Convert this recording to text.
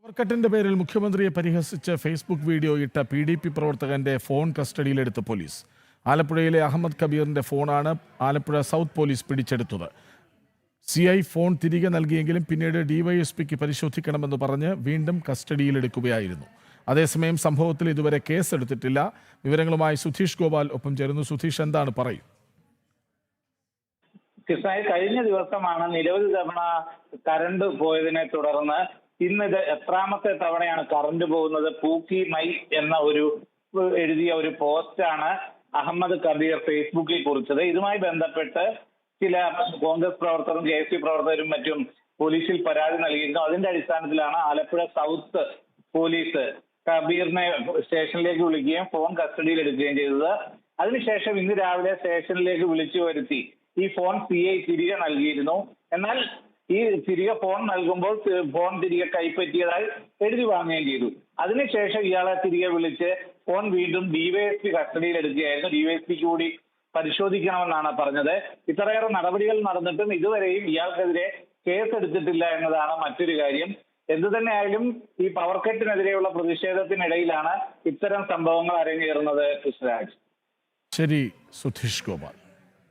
പവർക്കട്ടിന്റെ പേരിൽ മുഖ്യമന്ത്രിയെ പരിഹസിച്ച് ഫേസ്ബുക്ക് വീഡിയോ ഇട്ട PDP പ്രവർത്തകന്റെ ഫോൺ കസ്റ്റഡിയിലെടുത്ത് പോലീസ്. ആലപ്പുഴയിലെ അഹമ്മദ് കബീറിന്റെ ഫോണാണ് ആലപ്പുഴ സൗത്ത് പോലീസ് പിടിച്ചെടുത്തത്. CI ഫോൺ തിരികെ നൽകിയെങ്കിലും പിന്നീട് DYSPക്ക് പരിശോധിക്കണമെന്ന് പറഞ്ഞ് വീണ്ടും കസ്റ്റഡിയിലെടുക്കുകയായിരുന്നു. അതേസമയം സംഭവത്തിൽ ഇതുവരെ കേസെടുത്തിട്ടില്ല. വിവരങ്ങളുമായി സുധീഷ് ഗോപാൽ ഒപ്പം ചേരുന്നു. സുധീഷ്, എന്താണ് പറയും? കഴിഞ്ഞ ദിവസമാണ് നിരവധി തവണ കറണ്ട് പോയതിനെ തുടർന്ന് ഇന്നിത് എത്രാമത്തെ തവണയാണ് കറണ്ട് പോകുന്നത്. പൂക്കി മൈ എന്ന എഴുതിയ ഒരു പോസ്റ്റാണ് അഹമ്മദ് കബീർ ഫേസ്ബുക്കിൽ കുറിച്ചത്. ഇതുമായി ബന്ധപ്പെട്ട് ചില കോൺഗ്രസ് പ്രവർത്തകരും JSP പ്രവർത്തകരും മറ്റും പോലീസിൽ പരാതി നൽകിയിരുന്നു. അതിന്റെ അടിസ്ഥാനത്തിലാണ് ആലപ്പുഴ സൗത്ത് പോലീസ് കബീറിനെ സ്റ്റേഷനിലേക്ക് വിളിക്കുകയും ഫോൺ കസ്റ്റഡിയിൽ എടുക്കുകയും ചെയ്തത്. അതിനുശേഷം ഇന്ന് രാവിലെ സ്റ്റേഷനിലേക്ക് വിളിച്ചു വരുത്തി ഈ ഫോൺ CI തിരികെ നൽകിയിരുന്നു. എന്നാൽ ഈ തിരികെ ഫോൺ നൽകുമ്പോൾ ഫോൺ തിരികെ കൈപ്പറ്റിയതായി എഴുതി വാങ്ങുകയും ചെയ്തു. അതിനുശേഷം ഇയാളെ തിരികെ വിളിച്ച് ഫോൺ വീണ്ടും DYSP കസ്റ്റഡിയിൽ എടുക്കുകയായിരുന്നു. DYSPക്ക് കൂടി പരിശോധിക്കണമെന്നാണ് പറഞ്ഞത്. ഇത്രയേറെ നടപടികൾ നടന്നിട്ടും ഇതുവരെയും ഇയാൾക്കെതിരെ കേസെടുത്തിട്ടില്ല എന്നതാണ് മറ്റൊരു കാര്യം. എന്തു തന്നെയായാലും ഈ പവർ കട്ടിനെതിരെയുള്ള പ്രതിഷേധത്തിനിടയിലാണ് ഇത്തരം സംഭവങ്ങൾ അരങ്ങേറുന്നത്. കൃഷ്ണരാജ്. ശരി, സുധീഷ് ഗോപാൽ.